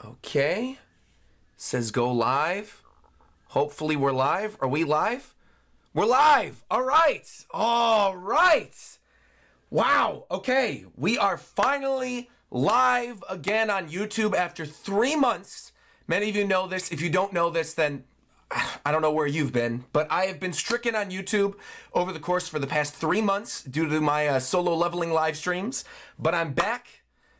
Okay. Says go live. Hopefully we're live. Are we live? We're live. All right. All right. Wow. Okay. We are finally live again on YouTube after 3 months. Many of you know this. If you don't know this, then I don't know where you've been, but I have been stricken on YouTube over the course for the past 3 months due to my solo leveling live streams. But I'm back,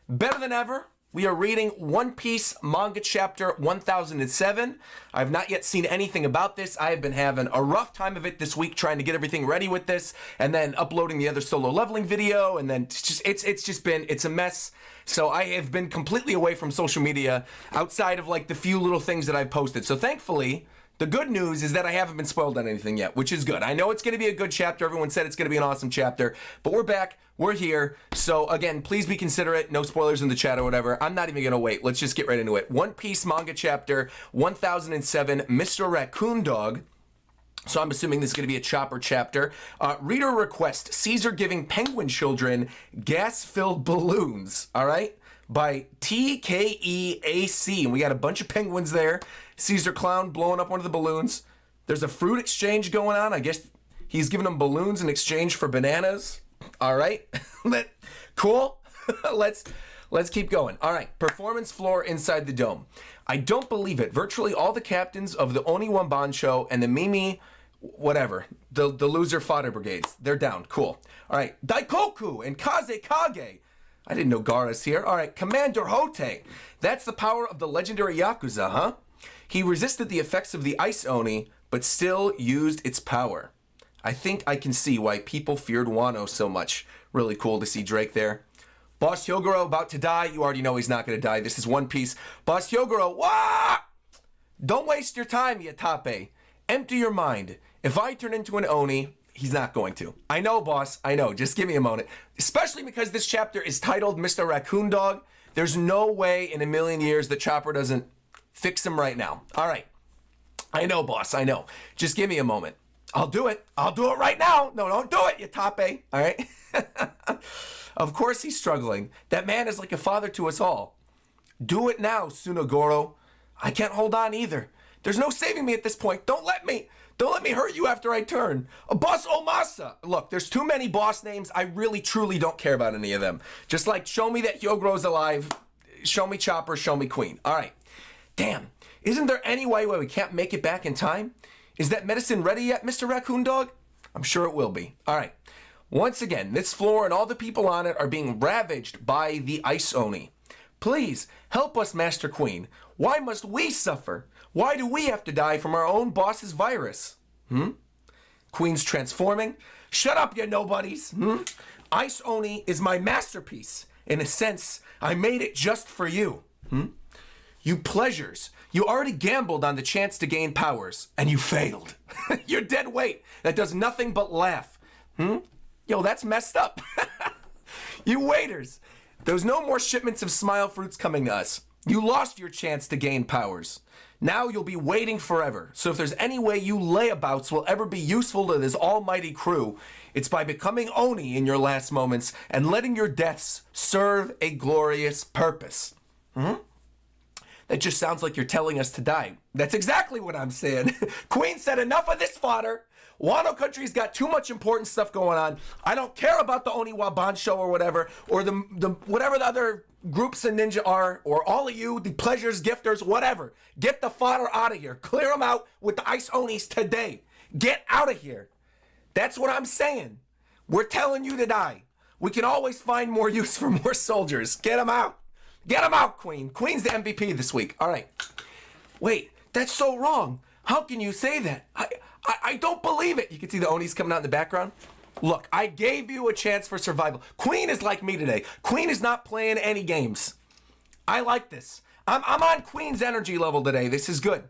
better than ever. We are reading One Piece Manga Chapter 1007. I've not yet seen anything about this. I have been having a rough time of it this week trying to get everything ready with this and then uploading the other solo leveling video, and then it's a mess. So I have been completely away from social media outside of like the few little things that I've posted. So thankfully, the good news is that I haven't been spoiled on anything yet, which is good. I know it's going to be a good chapter. Everyone said it's going to be an awesome chapter, but we're back. We're here. So again, please be considerate. No spoilers in the chat or whatever. I'm not even going to wait. Let's just get right into it. One Piece Manga Chapter 1007, Mr. Raccoon Dog. So I'm assuming this is going to be a chopper chapter. Reader request, Caesar giving penguin children gas-filled balloons. All right? By TKEAC. And we got a bunch of penguins there. Caesar Clown blowing up one of the balloons. There's a fruit exchange going on. I guess he's giving them balloons in exchange for bananas. All right. Cool. Let's keep going. All right. Performance floor inside the dome. I don't believe it. Virtually all the captains of the Oniwa Bancho and the Mimi, whatever, the loser fodder brigades, they're down. Cool. All right. Daikoku and Kaze Kage. I didn't know Gaara's here. All right. Commander Hote. That's the power of the legendary Yakuza, huh? He resisted the effects of the Ice Oni, but still used its power. I think I can see why people feared Wano so much. Really cool to see Drake there. Boss Hyogoro about to die. You already know he's not going to die. This is One Piece. Boss Hyogoro, wah! Don't waste your time, Yatape. Empty your mind. If I turn into an Oni, he's not going to. I know, boss. I know. Just give me a moment. Especially because this chapter is titled Mr. Raccoon Dog. There's no way in a million years that Chopper doesn't fix him right now. All right. I know, boss. I know. Just give me a moment. I'll do it. I'll do it right now. No, don't do it, Yatape. All right? Of course he's struggling. That man is like a father to us all. Do it now, Sunagoro. I can't hold on either. There's no saving me at this point. Don't let me hurt you after I turn. Boss Omasa. Look, there's too many boss names. I really, truly don't care about any of them. Just like, show me that Hyogoro's alive. Show me Chopper. Show me Queen. All right. Damn. Isn't there any way where we can't make it back in time? Is that medicine ready yet, Mr. Raccoon Dog? I'm sure it will be. All right. Once again, this floor and all the people on it are being ravaged by the Ice Oni. Please, help us, Master Queen. Why must we suffer? Why do we have to die from our own boss's virus? Queen's transforming. Shut up, you nobodies. Ice Oni is my masterpiece. In a sense, I made it just for you. You pleasures. You already gambled on the chance to gain powers, and you failed. You're dead weight. That does nothing but laugh. Yo, that's messed up. You waiters. There's no more shipments of smile fruits coming to us. You lost your chance to gain powers. Now you'll be waiting forever. So if there's any way you layabouts will ever be useful to this almighty crew, it's by becoming Oni in your last moments and letting your deaths serve a glorious purpose. That just sounds like you're telling us to die. That's exactly what I'm saying. Queen said enough of this fodder. Wano country's got too much important stuff going on. I don't care about the Oniwa Bancho or whatever, or the whatever the other groups in Ninja are, or all of you, the pleasures, gifters, whatever. Get the fodder out of here. Clear them out with the Ice Onis today. Get out of here. That's what I'm saying. We're telling you to die. We can always find more use for more soldiers. Get them out. Get him out, Queen. Queen's the MVP this week. All right. Wait, that's so wrong. How can you say that? I don't believe it. You can see the Onis coming out in the background. Look, I gave you a chance for survival. Queen is like me today. Queen is not playing any games. I like this. I'm on Queen's energy level today. This is good.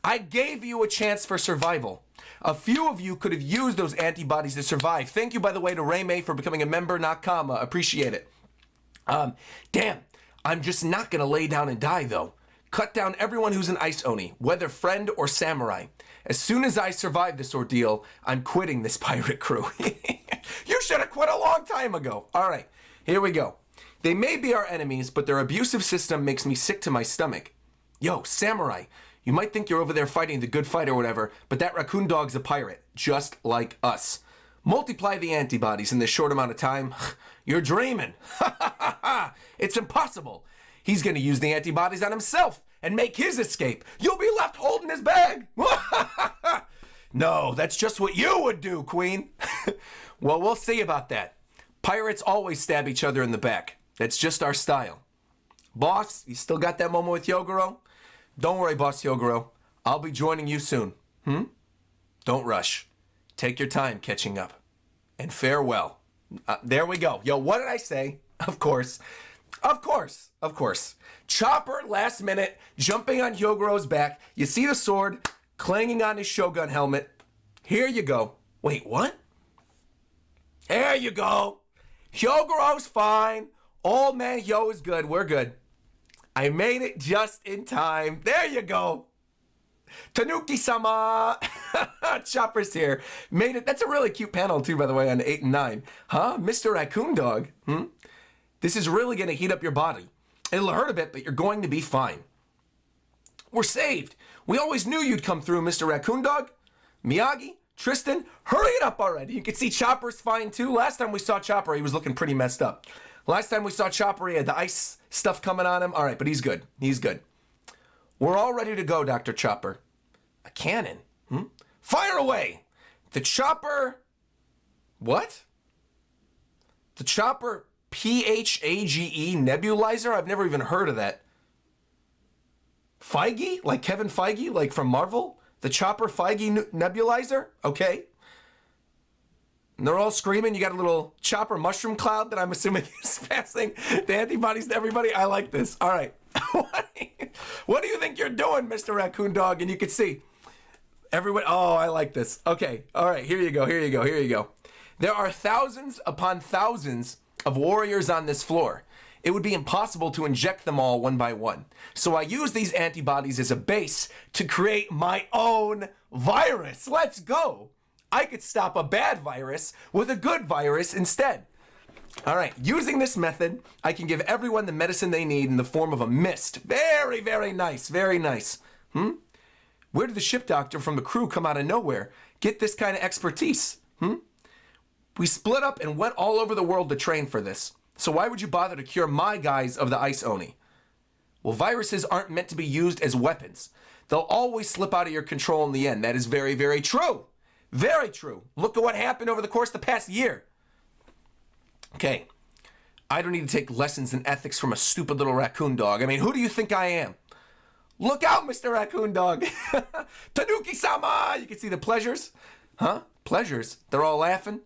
I gave you a chance for survival. A few of you could have used those antibodies to survive. Thank you, by the way, to Raymay for becoming a member, Nakama. Appreciate it. Damn. I'm just not going to lay down and die, though. Cut down everyone who's an Ice Oni, whether friend or samurai. As soon as I survive this ordeal, I'm quitting this pirate crew. You should have quit a long time ago. All right, here we go. They may be our enemies, but their abusive system makes me sick to my stomach. Yo, Samurai, you might think you're over there fighting the good fight or whatever, but that raccoon dog's a pirate, just like us. Multiply the antibodies in this short amount of time. You're dreaming. It's impossible. He's going to use the antibodies on himself and make his escape. You'll be left holding his bag. No, that's just what you would do, Queen. Well, we'll see about that. Pirates always stab each other in the back. That's just our style. Boss, you still got that moment with Yogoro? Don't worry, Boss Yogoro. I'll be joining you soon. Don't rush. Take your time catching up. And farewell. There we go. Yo, what did I say? Of course. Of course. Of course. Chopper, last minute, jumping on Hyogoro's back. You see the sword clanging on his Shogun helmet. Here you go. Wait, what? There you go. Hyogoro's fine. Old man Hyo is good. We're good. I made it just in time. There you go. Tanuki-sama. Chopper's here. Made it. That's a really cute panel, too, by the way, on 8 and 9. Huh? Mr. Raccoon Dog. This is really going to heat up your body. It'll hurt a bit, but you're going to be fine. We're saved. We always knew you'd come through, Mr. Raccoon Dog. Miyagi, Tristan, hurry it up already. You can see Chopper's fine, too. Last time we saw Chopper, he was looking pretty messed up. Last time we saw Chopper, he had the ice stuff coming on him. All right, but he's good. He's good. We're all ready to go, Dr. Chopper. A cannon? Fire away! The Chopper... What? The Chopper PHAGE nebulizer? I've never even heard of that. Feige? Like Kevin Feige? Like from Marvel? The Chopper Feige nebulizer? Okay. And they're all screaming. You got a little Chopper mushroom cloud that I'm assuming is passing the antibodies to everybody. I like this. All right. What do you think you're doing, Mr. Raccoon Dog? And you can see everyone. Oh, I like this. Okay. All right. Here you go. Here you go. Here you go. There are thousands upon thousands of warriors on this floor. It would be impossible to inject them all one by one. So I use these antibodies as a base to create my own virus. Let's go. I could stop a bad virus with a good virus instead. All right, using this method, I can give everyone the medicine they need in the form of a mist. Very, very nice, very nice. Where did the ship doctor from the crew come out of nowhere get this kind of expertise? We split up and went all over the world to train for this. So why would you bother to cure my guys of the Ice Oni? Well, viruses aren't meant to be used as weapons. They'll always slip out of your control in the end. That is very, very true. Very true. Look at what happened over the course of the past year. Okay. I don't need to take lessons in ethics from a stupid little raccoon dog. I mean, who do you think I am? Look out, Mr. Raccoon Dog. Tanuki-sama! You can see the pleasures. Huh? Pleasures? They're all laughing.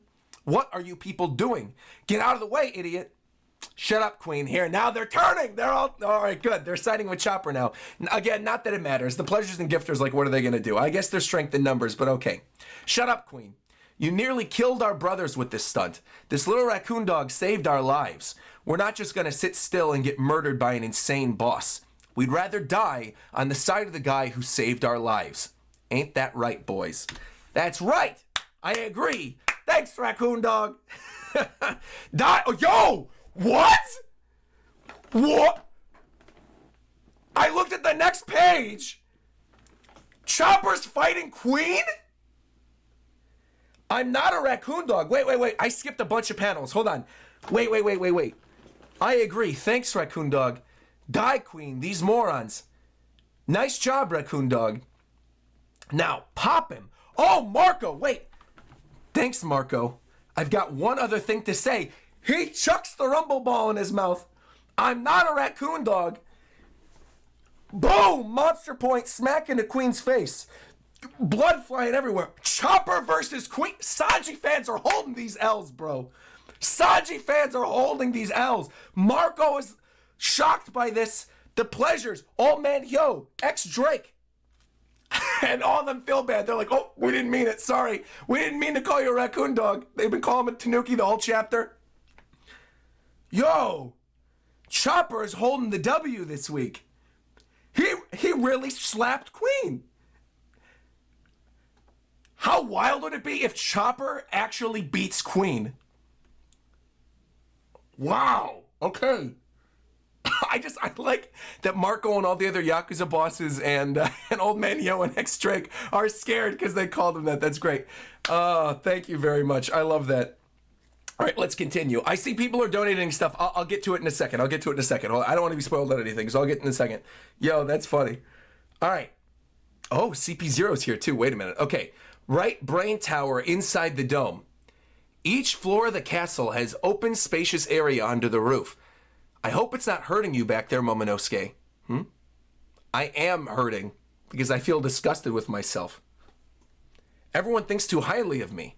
What are you people doing? Get out of the way, idiot. Shut up, Queen. Here, now they're turning. They're all right, good. They're siding with Chopper now. Again, not that it matters. The pleasures and gifters, like, what are they going to do? I guess they're strength in numbers, but okay. Shut up, Queen. You nearly killed our brothers with this stunt. This little raccoon dog saved our lives. We're not just going to sit still and get murdered by an insane boss. We'd rather die on the side of the guy who saved our lives. Ain't that right, boys? That's right. I agree. Thanks, Raccoon Dog. Die. Oh, yo! What? What? I looked at the next page. Chopper's fighting Queen? I'm not a Raccoon Dog. Wait. I skipped a bunch of panels. Hold on. Wait. I agree. Thanks, Raccoon Dog. Die, Queen. These morons. Nice job, Raccoon Dog. Now, pop him. Oh, Marco. Wait. Thanks, Marco. I've got one other thing to say. He chucks the rumble ball in his mouth. I'm not a Raccoon Dog. Boom! Monster point smack into Queen's face. Blood flying everywhere. Chopper versus Queen. Sanji fans are holding these L's, bro. Sanji fans are holding these L's. Marco is shocked by this. The pleasures. Old Man Hyo. Ex-Drake. And all of them feel bad. They're like, oh, we didn't mean it. Sorry. We didn't mean to call you a Raccoon Dog. They've been calling him Tanuki the whole chapter. Yo. Chopper is holding the W this week. He really slapped Queen. How wild would it be if Chopper actually beats Queen? Wow. Okay. I like that Marco and all the other Yakuza bosses and Old Man Yo and X Drake are scared because they called him that. That's great. Thank you very much. I love that. All right, let's continue. I see people are donating stuff. I'll get to it in a second. I don't want to be spoiled on anything, so I'll get in a second. Yo, that's funny. All right. Oh, CP0's here too. Wait a minute. Okay. Right brain tower inside the dome. Each floor of the castle has open, spacious area under the roof. I hope it's not hurting you back there, Momonosuke. I am hurting because I feel disgusted with myself. Everyone thinks too highly of me.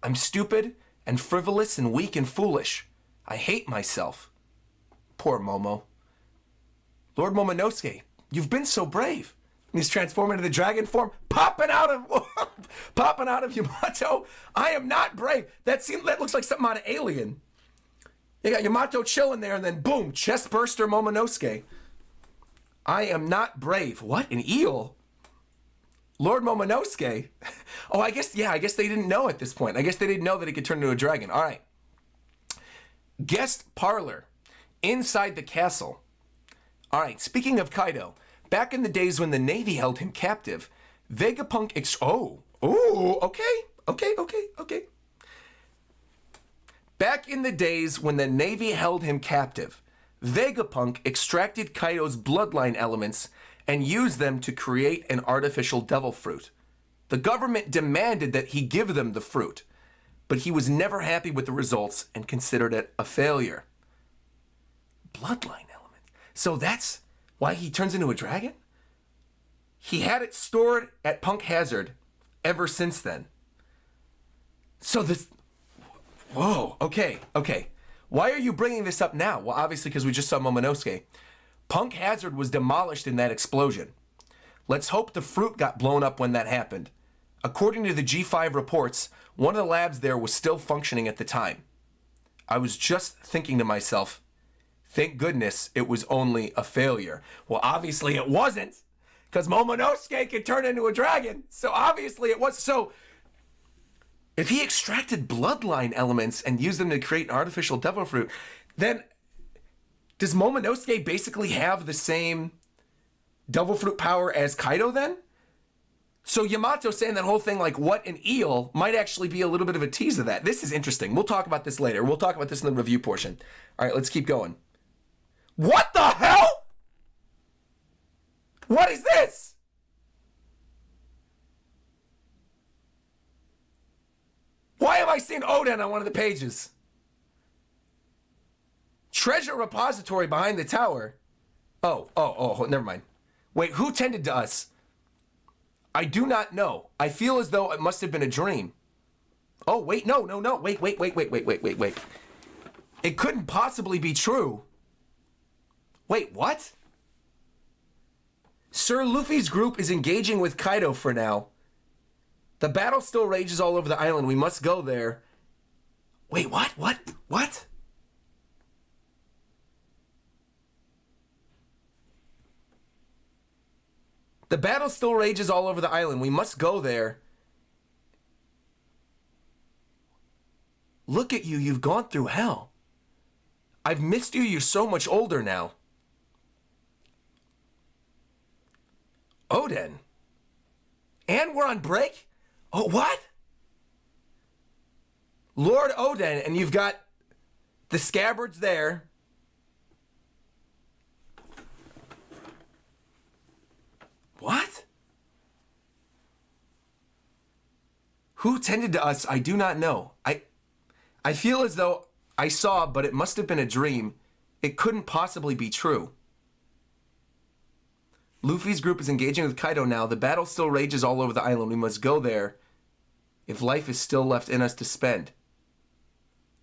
I'm stupid and frivolous and weak and foolish. I hate myself. Poor Momo. Lord Momonosuke, you've been so brave. And he's transforming into the dragon form, popping out of Yamato. I am not brave. That looks like something out of Alien. You got Yamato chilling there, and then boom, chest burster Momonosuke. I am not brave. What? An eel? Lord Momonosuke? Oh, I guess they didn't know at this point. I guess they didn't know that he could turn into a dragon. All right. Guest parlor inside the castle. All right, speaking of Kaido, back in the days when the Navy held him captive, Vegapunk okay. Back in the days when the Navy held him captive, Vegapunk extracted Kaido's bloodline elements and used them to create an artificial devil fruit. The government demanded that he give them the fruit, but he was never happy with the results and considered it a failure. Bloodline element. So that's why he turns into a dragon? He had it stored at Punk Hazard ever since then. So this... Whoa, okay. Why are you bringing this up now? Well, obviously because we just saw Momonosuke. Punk Hazard was demolished in that explosion. Let's hope the fruit got blown up when that happened. According to the G5 reports, one of the labs there was still functioning at the time. I was just thinking to myself, thank goodness it was only a failure. Well, obviously it wasn't, because Momonosuke can turn into a dragon. So obviously it was. So if he extracted bloodline elements and used them to create an artificial devil fruit, then does Momonosuke basically have the same devil fruit power as Kaido then? So Yamato saying that whole thing like, what an eel, might actually be a little bit of a tease of that. This is interesting. We'll talk about this later. We'll talk about this in the review portion. All right, let's keep going. What the hell? What is this? Why am I seeing Oden on one of the pages? Treasure repository behind the tower. Oh, never mind. Wait, who tended to us? I do not know. I feel as though it must have been a dream. Oh, wait, no. Wait. It couldn't possibly be true. Wait, what? Sir Luffy's group is engaging with Kaido for now. The battle still rages all over the island. We must go there. Wait, what? The battle still rages all over the island. We must go there. Look at you. You've gone through hell. I've missed you. You're so much older now. Oden. And we're on break? Oh, what? Lord Oden, and you've got the scabbards there. What? Who tended to us? I do not know. I feel as though I saw, but it must have been a dream. It couldn't possibly be true. Luffy's group is engaging with Kaido now. The battle still rages all over the island. We must go there if life is still left in us to spend.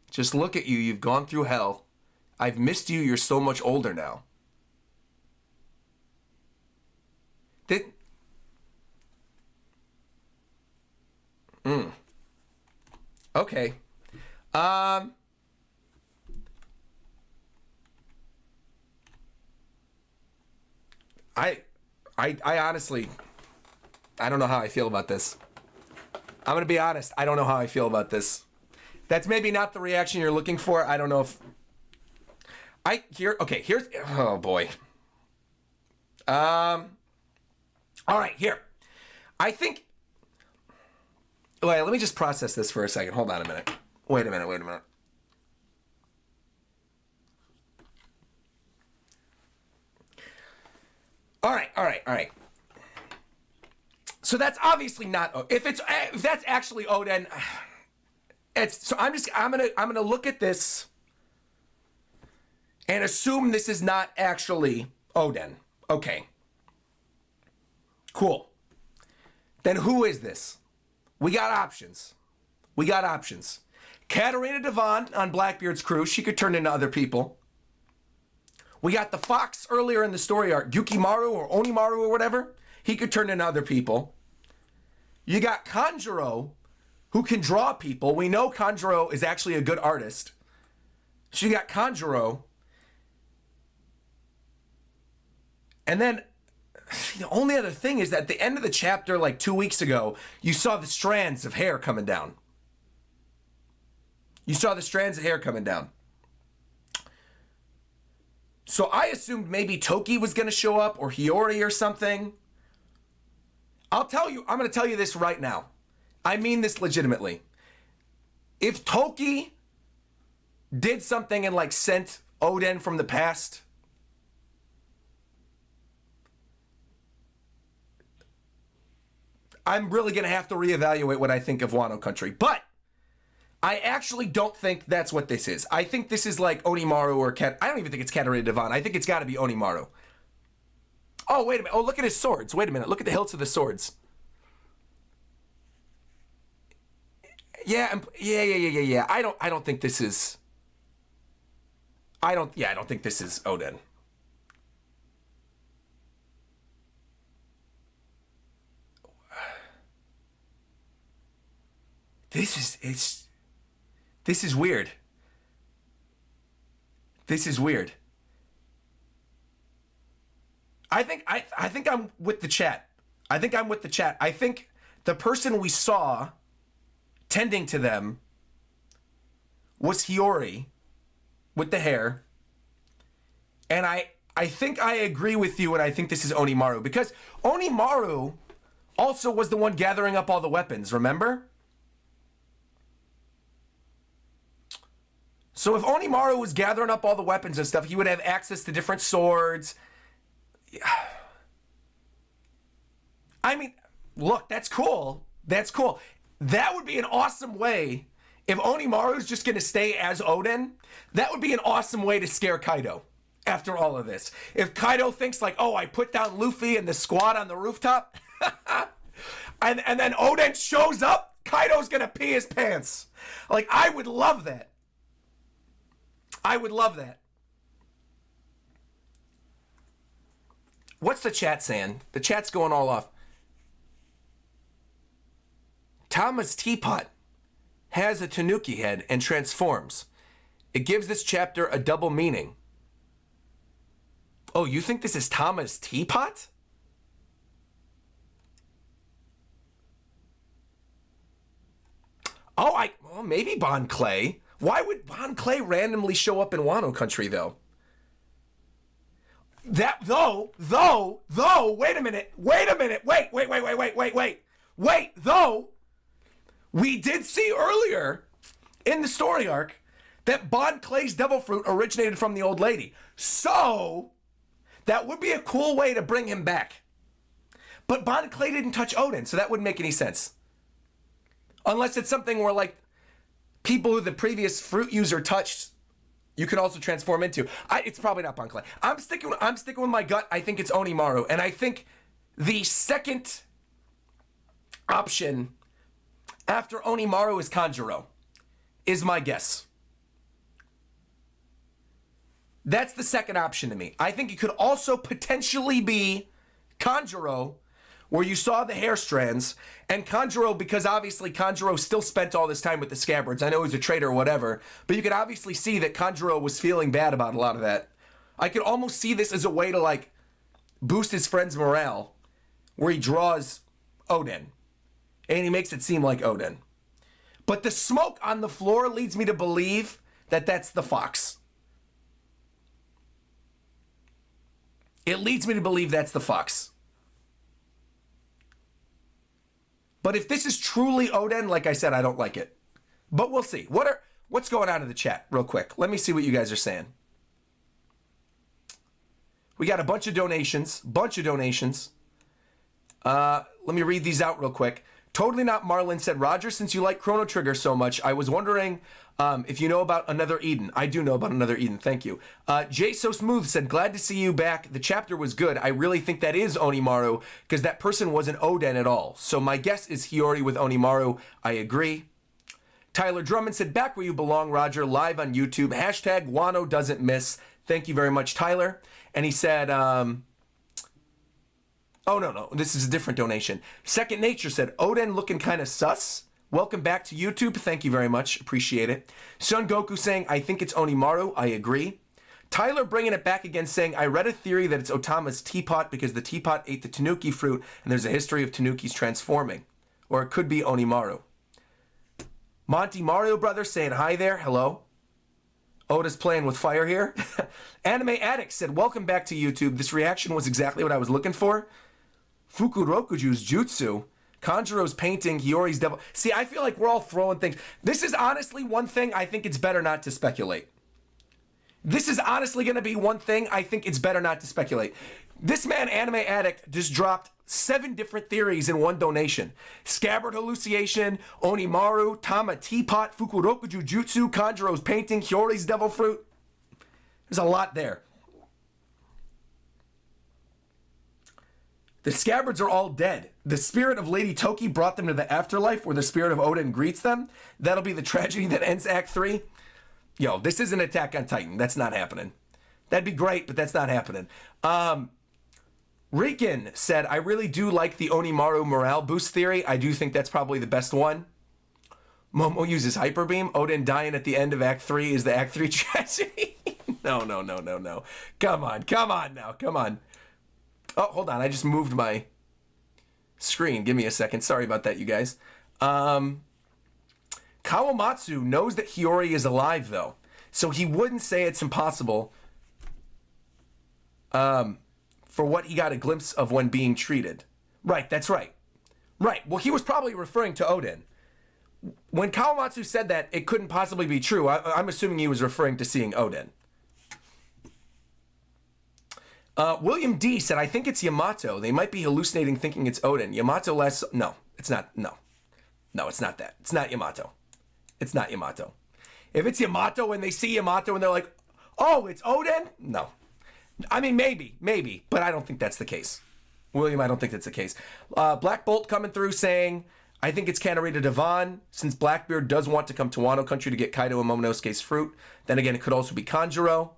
Just look at you. You've gone through hell. I've missed you. You're so much older now. Okay. I honestly, I don't know how I feel about this. I'm going to be honest. I don't know how I feel about this. That's maybe not the reaction you're looking for. I don't know if... Here's oh boy. All right, here. I think. Wait, let me just process this for a second. Hold on a minute. Wait a minute. All right. So that's obviously not. If that's actually Oden, I'm gonna look at this and assume this is not actually Oden. Okay. Cool. Then who is this? We got options. Katarina Devon on Blackbeard's crew. She could turn into other people. We got the fox earlier in the story arc, Yukimaru or Onimaru or whatever. He could turn into other people. You got Kanjuro, who can draw people. We know Kanjuro is actually a good artist. So you got Kanjuro. And then the only other thing is that at the end of the chapter, like 2 weeks ago, you saw the strands of hair coming down. So I assumed maybe Toki was going to show up or Hiyori or something. I'm going to tell you this right now. I mean this legitimately. If Toki did something and like sent Oden from the past, I'm really going to have to reevaluate what I think of Wano Country. But I actually don't think that's what this is. I think this is like Onimaru or I don't even think it's Katarina Devon. I think it's got to be Onimaru. Oh, wait a minute. Oh, look at his swords. Wait a minute. Look at the hilts of the swords. Yeah. I don't think this is. I don't think this is Oden. This is weird. I think I'm with the chat. I think the person we saw tending to them was Hiyori with the hair. And I think I agree with you, and I think this is Onimaru, because Onimaru also was the one gathering up all the weapons, remember? So if Onimaru was gathering up all the weapons and stuff, he would have access to different swords. Yeah. I mean, look, that's cool. That would be an awesome way. If Onimaru's just going to stay as Oden, that would be an awesome way to scare Kaido after all of this. If Kaido thinks like, oh, I put down Luffy and the squad on the rooftop, and then Oden shows up, Kaido's going to pee his pants. Like, I would love that. What's the chat saying? The chat's going all off. Tama's teapot has a tanuki head and transforms. It gives this chapter a double meaning. Oh, you think this is Tama's teapot? Well, maybe Bon Clay. Why would Bon Clay randomly show up in Wano Country, though? Though, wait a minute. Wait, though, we did see earlier in the story arc that Bon Clay's devil fruit originated from the old lady. So, that would be a cool way to bring him back. But Bon Clay didn't touch Oden, so that wouldn't make any sense. Unless it's something where, like, people who the previous fruit user touched, you can also transform into. It's probably not Bon Clay. I'm sticking with my gut. I think it's Onimaru. And I think the second option after Onimaru is Kanjuro, is my guess. That's the second option to me. I think it could also potentially be Kanjuro, where you saw the hair strands, and Kanjuro, because obviously Kanjuro still spent all this time with the Scabbards. I know he's a traitor or whatever, but you could obviously see that Kanjuro was feeling bad about a lot of that. I could almost see this as a way to, like, boost his friend's morale, where he draws Oden, and he makes it seem like Oden. But the smoke on the floor leads me to believe that that's the fox. It leads me to believe that's the fox. But if this is truly Oden, like I said, I don't like it. But we'll see. What's going on in the chat real quick? Let me see what you guys are saying. We got a bunch of donations. Let me read these out real quick. Totally Not Marlin said, Roger, since you like Chrono Trigger so much, I was wondering if you know about Another Eden. I do know about Another Eden. Thank you. Jay So Smooth said, glad to see you back. The chapter was good. I really think that is Onimaru because that person wasn't Oden at all. So my guess is Hiyori with Onimaru. I agree. Tyler Drummond said, back where you belong, Roger, live on YouTube. Hashtag Wano doesn't miss. Thank you very much, Tyler. And he said, oh, no, this is a different donation. Second Nature said, Oden looking kind of sus. Welcome back to YouTube. Thank you very much. Appreciate it. Son Goku saying, I think it's Onimaru. I agree. Tyler bringing it back again saying, I read a theory that it's Otama's teapot because the teapot ate the Tanuki fruit and there's a history of Tanukis transforming. Or it could be Onimaru. Monty Mario Brothers saying hi there. Hello. Oda's playing with fire here. Anime Addict said, welcome back to YouTube. This reaction was exactly what I was looking for. Fukurokuju's jutsu. Kanjuro's painting, Hiyori's devil. See, I feel like we're all throwing things. This is honestly one thing I think it's better not to speculate. This is honestly going to be one thing I think it's better not to speculate. This man, Anime Addict, just dropped 7 different theories in one donation. Scabbard hallucination, Onimaru, Tama teapot, Fukurokuju jutsu, Kanjuro's painting, Hiyori's devil fruit. There's a lot there. The Scabbards are all dead. The spirit of Lady Toki brought them to the afterlife where the spirit of Oden greets them. That'll be the tragedy that ends Act 3. Yo, this isn't Attack on Titan. That's not happening. That'd be great, but that's not happening. Riken said, I really do like the Onimaru morale boost theory. I do think that's probably the best one. Momo uses Hyper Beam. Oden dying at the end of Act 3 is the Act 3 tragedy. No. Come on now. Oh, hold on. I just moved my screen. Give me a second. Sorry about that, you guys. Kawamatsu knows that Hiyori is alive, though. So he wouldn't say it's impossible for what he got a glimpse of when being treated. Right, that's right. Right. Well, he was probably referring to Oden. When Kawamatsu said that, it couldn't possibly be true. I'm assuming he was referring to seeing Oden. William D said, I think it's Yamato. They might be hallucinating thinking it's Oden. Yamato last... No, it's not. No, it's not that. It's not Yamato. It's not Yamato. If it's Yamato and they see Yamato and they're like, oh, it's Oden? No. I mean, maybe, but I don't think that's the case. William, I don't think that's the case. Black Bolt coming through saying, I think it's Kanorita Devon, since Blackbeard does want to come to Wano Country to get Kaido and Momonosuke's fruit. Then again, it could also be Kanjuro.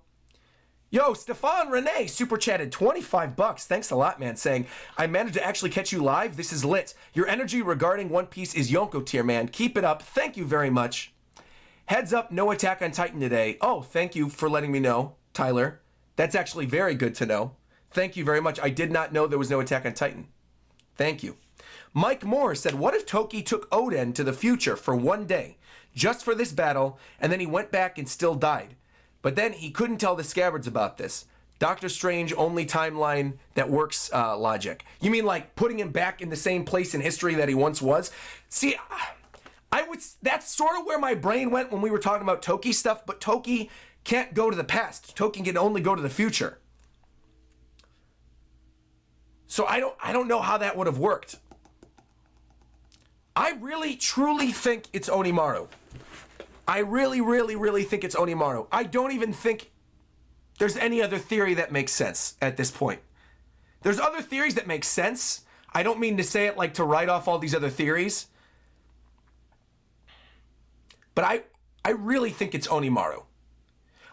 Yo, Stefan Renee super chatted $25. Thanks a lot, man. Saying, I managed to actually catch you live. This is lit. Your energy regarding One Piece is Yonko tier, man. Keep it up. Thank you very much. Heads up, no Attack on Titan today. Oh, thank you for letting me know, Tyler. That's actually very good to know. Thank you very much. I did not know there was no Attack on Titan. Thank you. Mike Moore said, what if Toki took Oden to the future for one day, just for this battle, and then he went back and still died? But then he couldn't tell the Scabbards about this. Doctor Strange only timeline that works logic. You mean like putting him back in the same place in history that he once was? See, that's sort of where my brain went when we were talking about Toki stuff, but Toki can't go to the past. Toki can only go to the future. So I don't know how that would have worked. I really, truly think it's Onimaru. I really think it's Onimaru. I don't even think there's any other theory that makes sense at this point. There's other theories that make sense. I don't mean to say it like to write off all these other theories. But I really think it's Onimaru.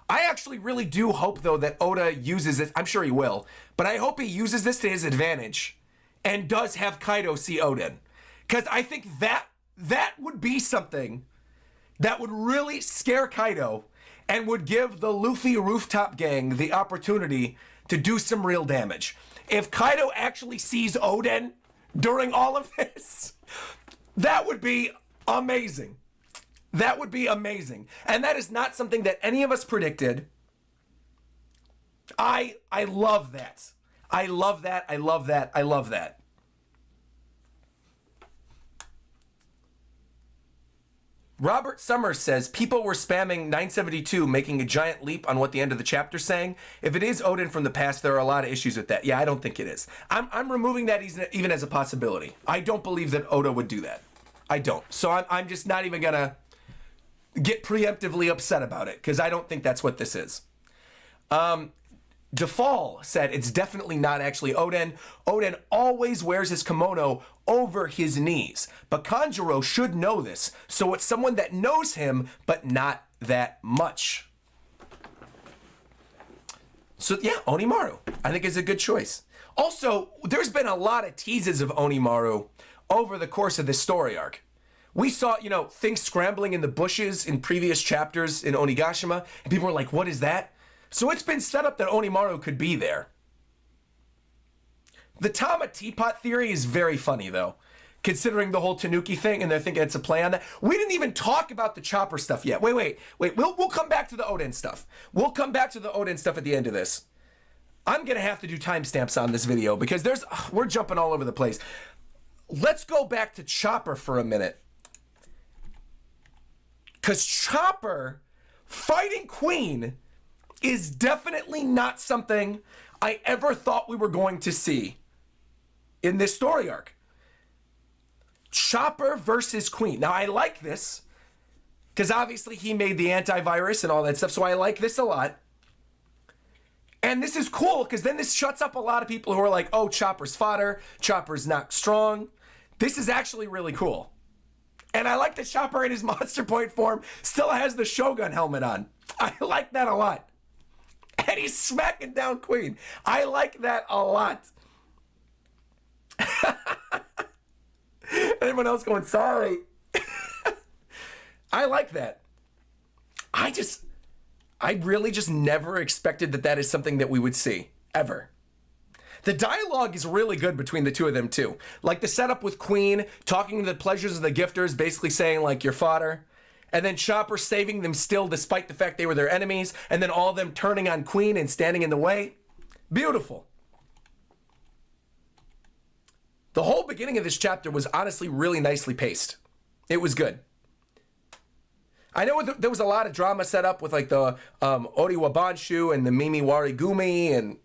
I actually really do hope, though, that Oda uses it. I'm sure he will. But I hope he uses this to his advantage and does have Kaido see Oden. Because I think that would be something that would really scare Kaido and would give the Luffy rooftop gang the opportunity to do some real damage. If Kaido actually sees Oden during all of this, that would be amazing. That would be amazing. And that is not something that any of us predicted. I love that. I love that. I love that. I love that. Robert Summers says, people were spamming 972, making a giant leap on what the end of the chapter saying. If it is Odin from the past, there are a lot of issues with that. Yeah, I don't think it is. I'm removing that even as a possibility. I don't believe that Oda would do that. I don't. So I'm just not even going to get preemptively upset about it, because I don't think that's what this is. Defal said it's definitely not actually Odin. Odin always wears his kimono over his knees, but Kanjuro should know this, so it's someone that knows him, but not that much. So yeah, Onimaru, I think is a good choice. Also, there's been a lot of teases of Onimaru over the course of this story arc. We saw, things scrambling in the bushes in previous chapters in Onigashima, and people were like, what is that? So it's been set up that Onimaru could be there. The Tama teapot theory is very funny, though, considering the whole Tanuki thing, and they're thinking it's a play on that. We didn't even talk about the Chopper stuff yet. Wait. We'll come back to the Odin stuff. We'll come back to the Odin stuff at the end of this. I'm going to have to do timestamps on this video because we're jumping all over the place. Let's go back to Chopper for a minute. Because Chopper fighting Queen is definitely not something I ever thought we were going to see in this story arc. Chopper versus Queen. Now, I like this because obviously he made the antivirus and all that stuff, so I like this a lot. And this is cool because then this shuts up a lot of people who are like, oh, Chopper's fodder, Chopper's not strong. This is actually really cool. And I like that Chopper in his Monster Point form still has the Shogun helmet on. I like that a lot. And he's smacking down Queen. I like that a lot. Anyone else going, sorry? I like that. I really just never expected that is something that we would see, ever. The dialogue is really good between the two of them, too. Like the setup with Queen, talking to the pleasures of the gifters, basically saying, like, your fodder. And then Chopper saving them still despite the fact they were their enemies. And then all of them turning on Queen and standing in the way. Beautiful. The whole beginning of this chapter was honestly really nicely paced. It was good. I know there was a lot of drama set up with like the Oriwa Banshu and the Mimi Warigumi and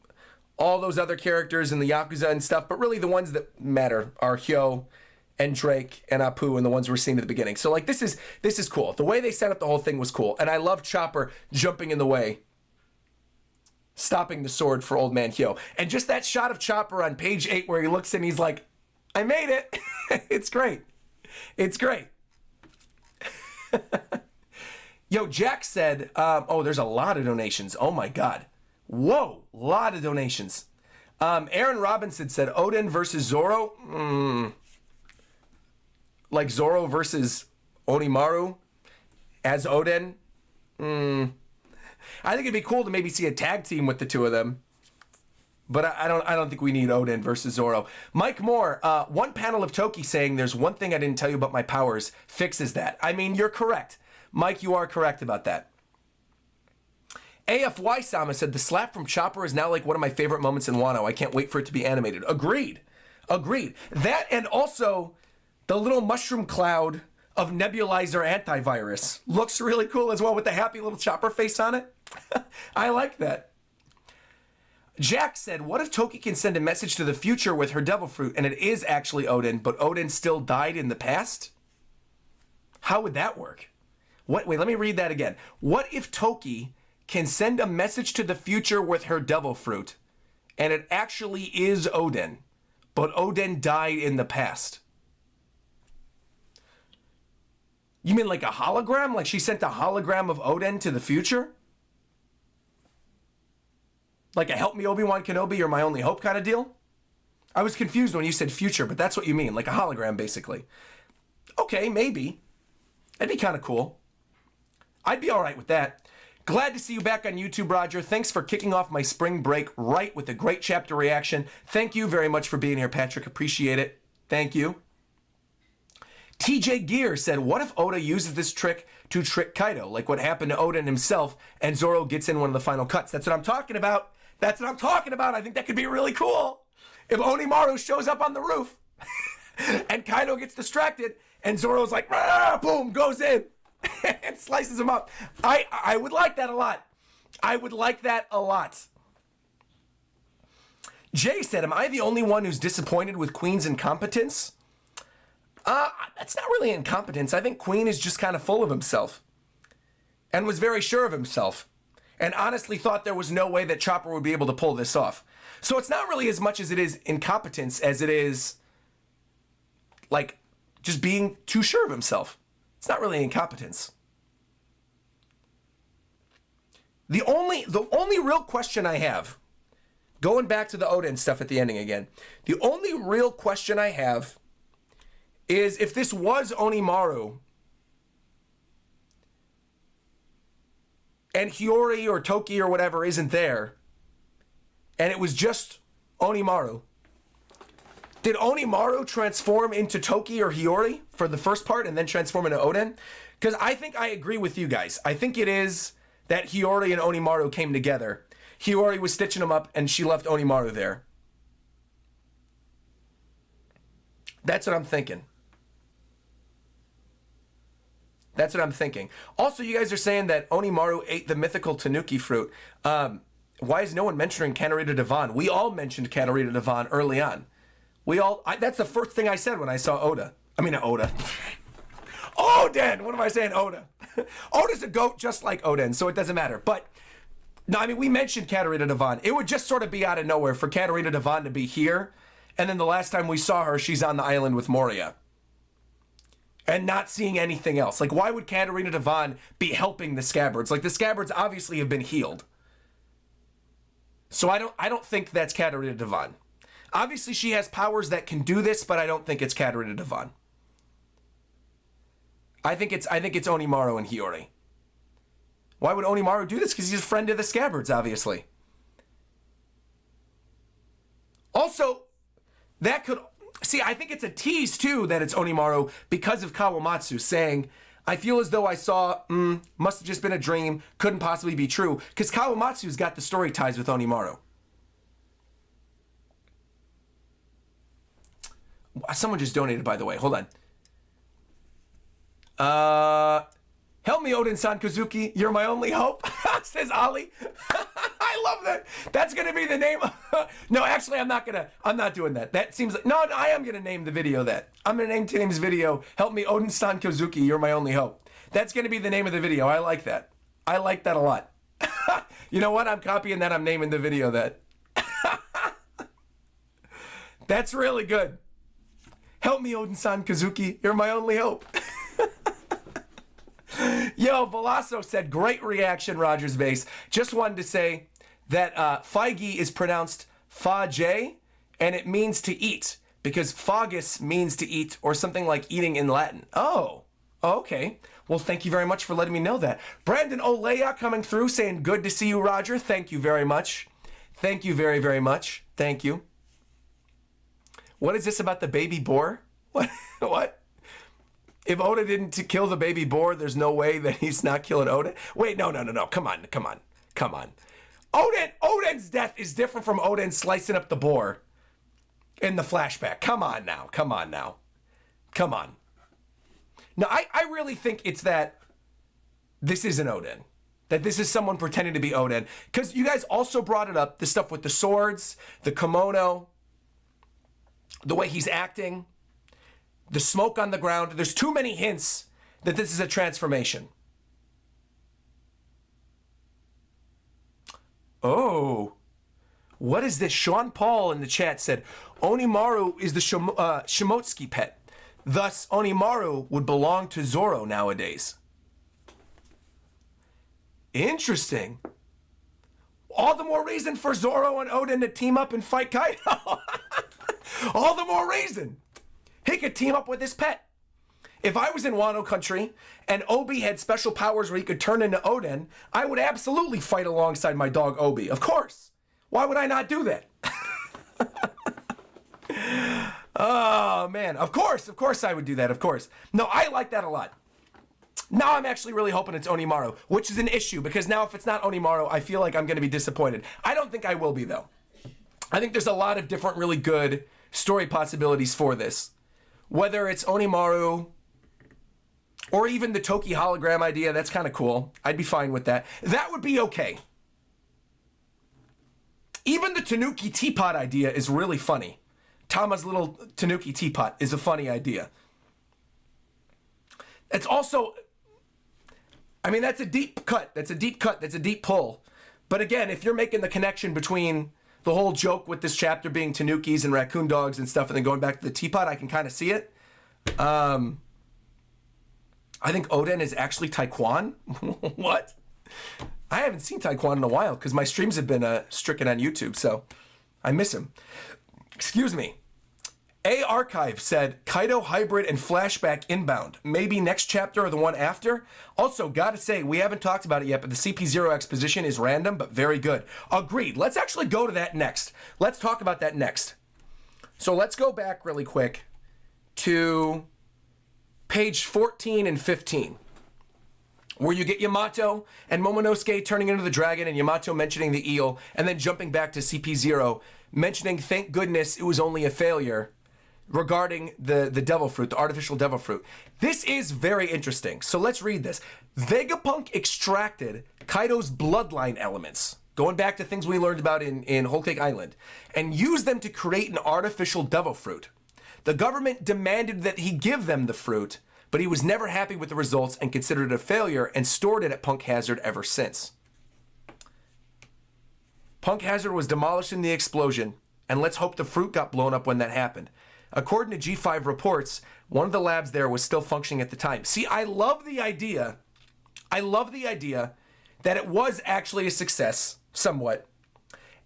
all those other characters and the Yakuza and stuff. But really the ones that matter are Hyo and Drake and Apu and the ones we're seeing at the beginning. So like this is cool. The way they set up the whole thing was cool. And I love Chopper jumping in the way, stopping the sword for old man Hyo. And just that shot of Chopper on page 8 where he looks and he's like, I made it. It's great. It's great. Yo, Jack said, oh, there's a lot of donations. Oh my God. Whoa, a lot of donations. Aaron Robinson said Odin versus Zoro. Like Zoro versus Onimaru as Odin. I think it'd be cool to maybe see a tag team with the two of them. But I don't think we need Odin versus Zoro. Mike Moore, one panel of Toki saying there's one thing I didn't tell you about my powers fixes that. I mean, you're correct. Mike, you are correct about that. AFY Sama said the slap from Chopper is now like one of my favorite moments in Wano. I can't wait for it to be animated. Agreed. That and also the little mushroom cloud of nebulizer antivirus looks really cool as well with the happy little Chopper face on it. I like that. Jack said, what if Toki can send a message to the future with her devil fruit and it is actually Odin, but Odin still died in the past? How would that work? Wait, let me read that again. What if Toki can send a message to the future with her devil fruit and it actually is Odin, but Odin died in the past? You mean like a hologram? Like she sent a hologram of Odin to the future? Like a help me Obi-Wan Kenobi, you're my only hope kind of deal? I was confused when you said future, but that's what you mean, like a hologram basically. Okay, maybe. That'd be kind of cool. I'd be all right with that. Glad to see you back on YouTube, Roger. Thanks for kicking off my spring break right with a great chapter reaction. Thank you very much for being here, Patrick. Appreciate it. Thank you. TJ Gear said, what if Oda uses this trick to trick Kaido, like what happened to Odin himself, and Zoro gets in one of the final cuts? That's what I'm talking about. That's what I'm talking about. I think that could be really cool. If Onimaru shows up on the roof and Kaido gets distracted and Zoro's like, boom, goes in and slices him up. I would like that a lot. I would like that a lot. Jay said, am I the only one who's disappointed with Queen's incompetence? That's not really incompetence. I think Queen is just kind of full of himself and was very sure of himself and honestly thought there was no way that Chopper would be able to pull this off. So it's not really as much as it is incompetence as it is like just being too sure of himself. It's not really incompetence. The only real question I have, going back to the Oden stuff at the ending again, the only real question I have is if this was Onimaru and Hiyori or Toki or whatever isn't there, and it was just Onimaru, did Onimaru transform into Toki or Hiyori for the first part and then transform into Oden? Because I think I agree with you guys. I think it is that Hiyori and Onimaru came together. Hiyori was stitching them up and she left Onimaru there. That's what I'm thinking. That's what I'm thinking. Also, you guys are saying that Onimaru ate the mythical Tanuki fruit. Why is no one mentioning Kanorita Devon? We all mentioned Kanorita Devon early on. That's the first thing I said when I saw Oda. I mean, Oda. Oden! What am I saying, Oda? Oda's a goat just like Oden, so it doesn't matter. But, no, I mean, we mentioned Kanorita Devon. It would just sort of be out of nowhere for Kanorita Devon to be here, and then the last time we saw her, she's on the island with Moria. And not seeing anything else. Like, why would Katarina Devon be helping the Scabbards? Like, the Scabbards obviously have been healed. So I don't think that's Katarina Devon. Obviously, she has powers that can do this, but I don't think it's Katarina Devon. I think it's Onimaru and Hiyori. Why would Onimaru do this? Because he's a friend of the Scabbards, obviously. Also, that could... See, I think it's a tease, too, that it's Onimaru because of Kawamatsu saying, I feel as though I saw, must have just been a dream, couldn't possibly be true, because Kawamatsu's got the story ties with Onimaru. Someone just donated, by the way. Hold on. Help me, Oden-san Kazuki. You're my only hope, says Ali. I love that. That's going to be the name. No, actually, I'm not doing that. That seems like, no, I am going to name the video that. I'm going to name Tim's video, Help me, Oden-san Kazuki. You're my only hope. That's going to be the name of the video. I like that. I like that a lot. You know what? I'm copying that. I'm naming the video that. That's really good. Help me, Oden-san Kazuki. You're my only hope. Yo, Veloso said, great reaction, RogersBase. Just wanted to say that Feige is pronounced Fa-J, and it means to eat, because Fagus means to eat, or something like eating in Latin. Oh, okay. Well, thank you very much for letting me know that. Brandon Oleya coming through saying, good to see you, Roger. Thank you very much. Thank you very, very much. Thank you. What is this about the baby boar? What? What? If Oda didn't kill the baby boar, there's no way that he's not killing Oden? Wait, no. Come on. Oden's death is different from Oden slicing up the boar in the flashback. Come on now. No, I really think it's that this isn't Oden. That this is someone pretending to be Oden. Because you guys also brought it up, the stuff with the swords, the kimono, the way he's acting, the smoke on the ground. There's too many hints that this is a transformation. Oh, what is this? Sean Paul in the chat said, Onimaru is the Shimotsuki pet. Thus, Onimaru would belong to Zoro nowadays. Interesting. All the more reason for Zoro and Oden to team up and fight Kaido. All the more reason. He could team up with his pet. If I was in Wano country and Obi had special powers where he could turn into Oden, I would absolutely fight alongside my dog Obi. Of course. Why would I not do that? Oh, man. Of course I would do that, of course. No, I like that a lot. Now I'm actually really hoping it's Onimaru, which is an issue because now if it's not Onimaru, I feel like I'm going to be disappointed. I don't think I will be, though. I think there's a lot of different really good story possibilities for this. Whether it's Onimaru or even the Toki hologram idea, that's kind of cool. I'd be fine with that. That would be okay. Even the Tanuki teapot idea is really funny. Tama's little Tanuki teapot is a funny idea. It's also, I mean, that's a deep cut. That's a deep cut. That's a deep pull. But again, if you're making the connection between the whole joke with this chapter being Tanukis and raccoon dogs and stuff and then going back to the teapot, I can kind of see it. I think Oden is actually Taekwon. What? I haven't seen Taekwon in a while because my streams have been stricken on YouTube, so I miss him. Excuse me. A Archive said, Kaido hybrid and flashback inbound. Maybe next chapter or the one after? Also, gotta say, we haven't talked about it yet, but the CP0 exposition is random, but very good. Agreed. Let's actually go to that next. Let's talk about that next. So let's go back really quick to page 14 and 15, where you get Yamato and Momonosuke turning into the dragon and Yamato mentioning the eel, and then jumping back to CP0, mentioning, thank goodness it was only a failure, regarding the devil fruit, the artificial devil fruit. This is very interesting. So let's read this. Vegapunk extracted Kaido's bloodline elements, going back to things we learned about in Whole Cake Island, and used them to create an artificial devil fruit. The government demanded that he give them the fruit, but he was never happy with the results and considered it a failure and stored it at Punk Hazard ever since. Punk Hazard was demolished in the explosion, and let's hope the fruit got blown up when that happened. According to G5 reports, one of the labs there was still functioning at the time. See, I love the idea that it was actually a success, somewhat,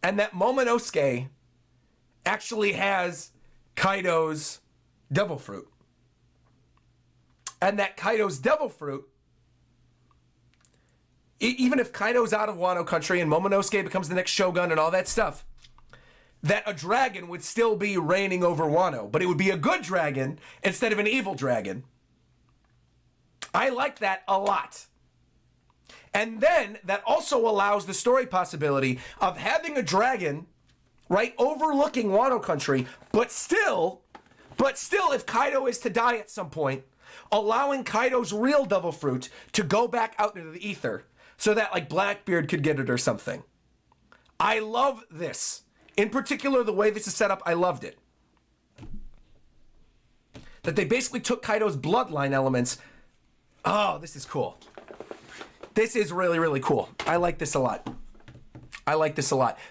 and that Momonosuke actually has Kaido's devil fruit. And that Kaido's devil fruit, even if Kaido's out of Wano country and Momonosuke becomes the next shogun and all that stuff, that a dragon would still be reigning over Wano, but it would be a good dragon instead of an evil dragon. I like that a lot. And then that also allows the story possibility of having a dragon, right, overlooking Wano country, but still, if Kaido is to die at some point, allowing Kaido's real devil fruit to go back out into the ether so that like Blackbeard could get it or something. I love this. In particular, the way this is set up, I loved it. That they basically took Kaido's bloodline elements. Oh, this is cool. This is really, really cool. I like this a lot.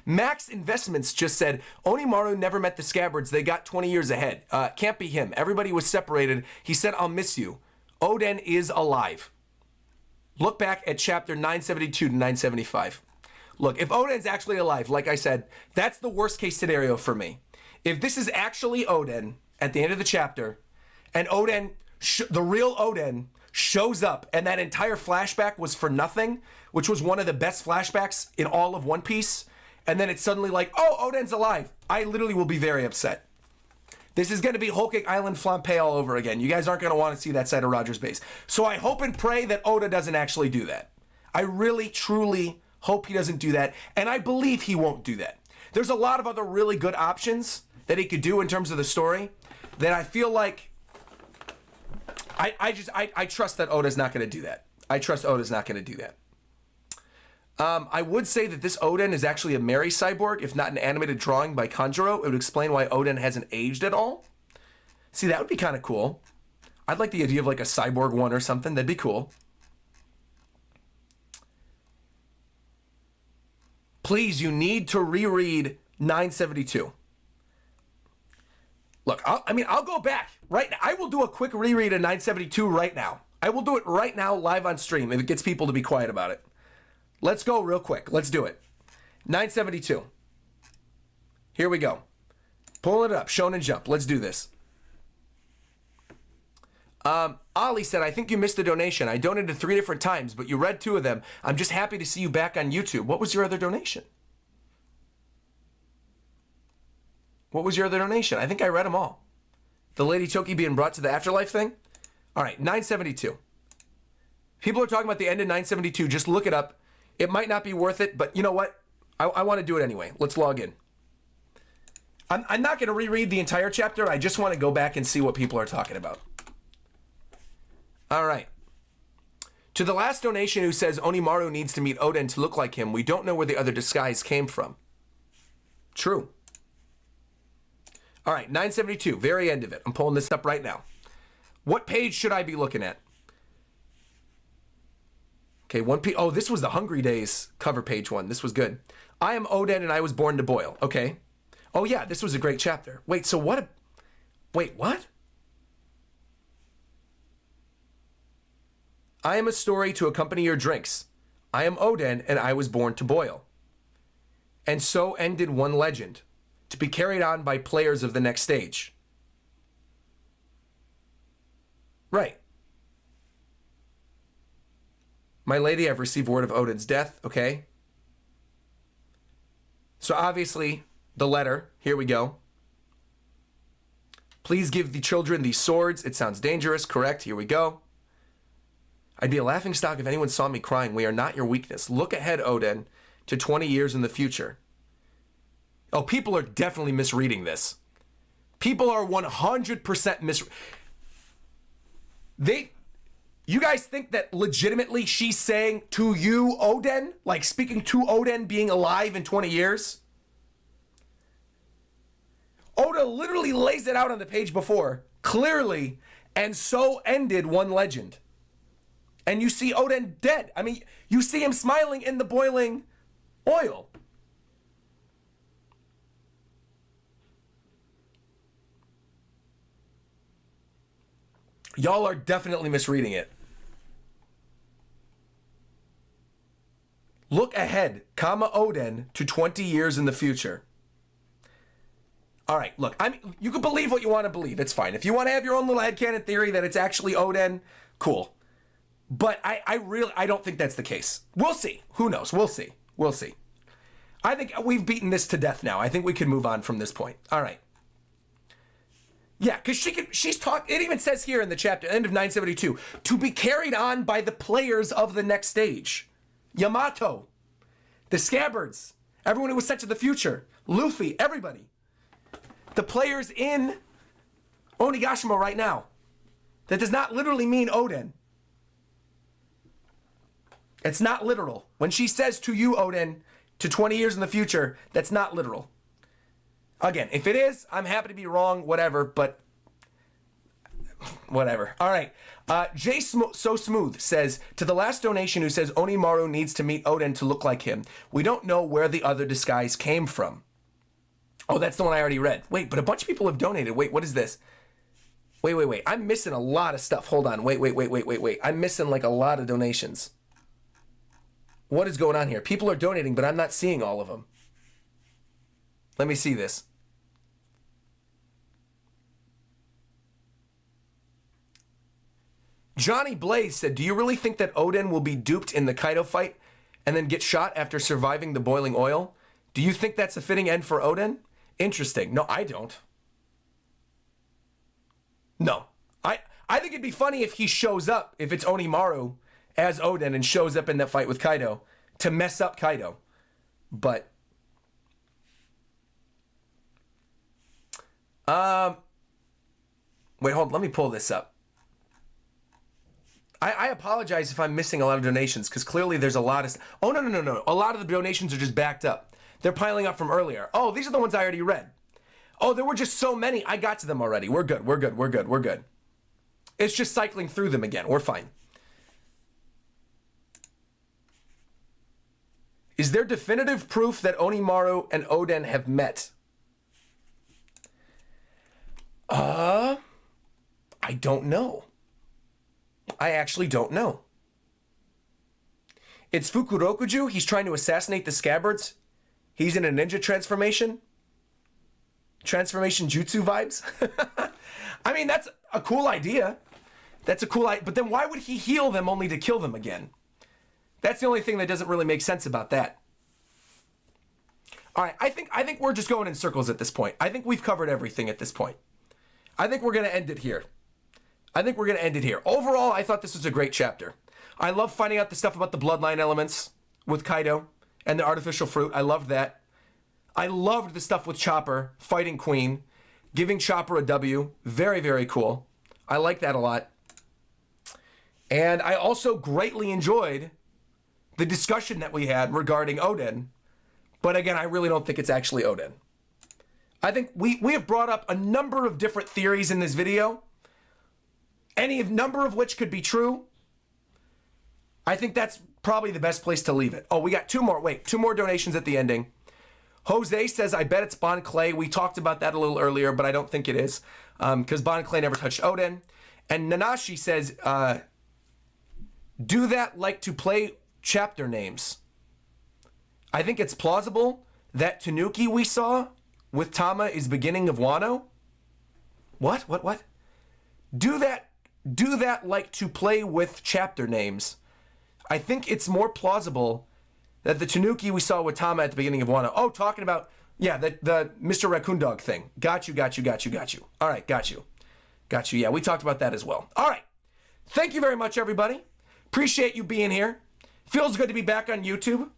Max Investments just said, Onimaru never met the Scabbards. They got 20 years ahead. Can't be him. Everybody was separated. He said, I'll miss you. Oden is alive. Look back at chapter 972 to 975. Look, if Oden's actually alive, like I said, that's the worst case scenario for me. If this is actually Oden at the end of the chapter, and Oden, the real Oden, shows up, and that entire flashback was for nothing, which was one of the best flashbacks in all of One Piece, and then it's suddenly like, oh, Oden's alive, I literally will be very upset. This is going to be Whole Cake Island Flampe all over again. You guys aren't going to want to see that side of RogersBase. So I hope and pray that Oda doesn't actually do that. I really, truly hope he doesn't do that, and I believe he won't do that. There's a lot of other really good options that he could do in terms of the story that I feel like I trust that Oda's not going to do that. I trust Oda's not going to do that. I would say that this Oden is actually a Mary cyborg, if not an animated drawing by Kanjuro. It would explain why Oden hasn't aged at all. See, that would be kind of cool. I'd like the idea of like a cyborg one or something. That'd be cool. Please, you need to reread 972. Look, I'll go back right now. I will do a quick reread of 972 right now. I will do it right now live on stream if it gets people to be quiet about it. Let's go real quick. Let's do it. 972. Here we go. Pull it up. Shonen Jump. Let's do this. Ali said, I think you missed the donation. I donated 3 different times, but you read 2 of them. I'm just happy to see you back on YouTube. What was your other donation? What was your other donation? I think I read them all. The Lady Toki being brought to the afterlife thing? All right, 972. People are talking about the end of 972. Just look it up. It might not be worth it, but you know what? I want to do it anyway. Let's log in. I'm not going to reread the entire chapter. I just want to go back and see what people are talking about. All right. To the last donation who says Onimaru needs to meet Oden to look like him, we don't know where the other disguise came from. True. All right, 972, very end of it. I'm pulling this up right now. What page should I be looking at? Okay, oh, this was the Hungry Days cover page one. This was good. I am Oden and I was born to boil. Okay. Oh yeah, this was a great chapter. Wait, so what? Wait, what? I am a story to accompany your drinks. I am Oden and I was born to boil. And so ended one legend, to be carried on by players of the next stage. Right. My lady, I've received word of Oden's death, okay? So obviously, the letter, here we go. Please give the children these swords. It sounds dangerous, correct? Here we go. I'd be a laughingstock if anyone saw me crying. We are not your weakness. Look ahead, Oden, to 20 years in the future. Oh, people are definitely misreading this. People are 100% You guys think that legitimately she's saying to you, Oden? Like speaking to Oden being alive in 20 years? Oda literally lays it out on the page before, clearly, and so ended one legend. And you see Oden dead. I mean, you see him smiling in the boiling oil. Y'all are definitely misreading it. Look ahead, comma Oden, to 20 years in the future. All right, look, you can believe what you want to believe. It's fine. If you want to have your own little headcanon theory that it's actually Oden, cool. But I don't think that's the case. We'll see. Who knows? We'll see. We'll see. I think we've beaten this to death now. I think we can move on from this point. All right. Yeah, because she's talking, it even says here in the chapter, end of 972, to be carried on by the players of the next stage. Yamato, the Scabbards, everyone who was sent to the future, Luffy, everybody. The players in Onigashima right now. That does not literally mean Oden. It's not literal. When she says to you, Oden, to 20 years in the future, that's not literal. Again, if it is, I'm happy to be wrong, whatever, but whatever. All right. So Smooth says, to the last donation who says Onimaru needs to meet Oden to look like him, we don't know where the other disguise came from. Oh, that's the one I already read. Wait, but a bunch of people have donated. Wait, what is this? Wait. I'm missing a lot of stuff. Hold on. Wait. I'm missing like a lot of donations. What is going on here? People are donating, but I'm not seeing all of them. Let me see this. Johnny Blaze said, do you really think that Oden will be duped in the Kaido fight and then get shot after surviving the boiling oil? Do you think that's a fitting end for Oden? Interesting. No, I don't. No. I think it'd be funny if he shows up, if it's Onimaru as Oden and shows up in that fight with Kaido to mess up Kaido. But wait, hold on, let me pull this up. I apologize if I'm missing a lot of donations, because clearly there's a lot of... Oh, no. A lot of the donations are just backed up. They're piling up from earlier. Oh, these are the ones I already read. Oh, there were just so many. I got to them already. We're good. It's just cycling through them again. We're fine. Is there definitive proof that Onimaru and Oden have met? I don't know. I actually don't know. It's Fukurokuju. He's trying to assassinate the Scabbards. He's in a ninja transformation. Transformation jutsu vibes. I mean, that's a cool idea. That's a cool idea. But then why would he heal them only to kill them again? That's the only thing that doesn't really make sense about that. All right, I think we're just going in circles at this point. I think we've covered everything at this point. I think we're going to end it here. Overall, I thought this was a great chapter. I love finding out the stuff about the bloodline elements with Kaido and the artificial fruit. I loved that. I loved the stuff with Chopper fighting Queen, giving Chopper a W. Very, very cool. I like that a lot. And I also greatly enjoyed the discussion that we had regarding Oden. But again, I really don't think it's actually Oden. I think we have brought up a number of different theories in this video, number of which could be true. I think that's probably the best place to leave it. Oh, we got two more donations at the ending. Jose says, I bet it's Bon Clay. We talked about that a little earlier, but I don't think it is, because Bon Clay never touched Oden. And Nanashi says, do that like to play chapter names. I think it's plausible that Tanuki we saw with Tama is beginning of Wano. What? Do that like to play with chapter names. I think it's more plausible that the Tanuki we saw with Tama at the beginning of Wano. Oh, talking about, yeah, the Mr. Raccoon Dog thing. Got you. All right, got you. Yeah, we talked about that as well. All right. Thank you very much, everybody. Appreciate you being here. Feels good to be back on YouTube.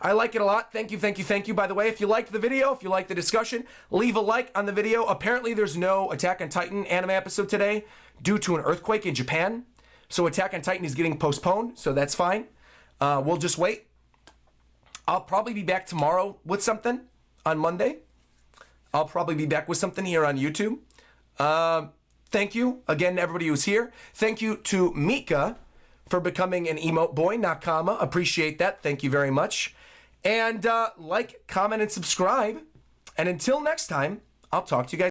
I like it a lot. Thank you. By the way, if you liked the video, if you liked the discussion, leave a like on the video. Apparently, there's no Attack on Titan anime episode today due to an earthquake in Japan. So Attack on Titan is getting postponed, so that's fine. We'll just wait. I'll probably be back tomorrow with something on Monday. I'll probably be back with something here on YouTube. Thank you again to everybody who's here. Thank you to Mika for becoming an emote boy, Nakama. Appreciate that. Thank you very much. And like, comment, and subscribe. And until next time, I'll talk to you guys.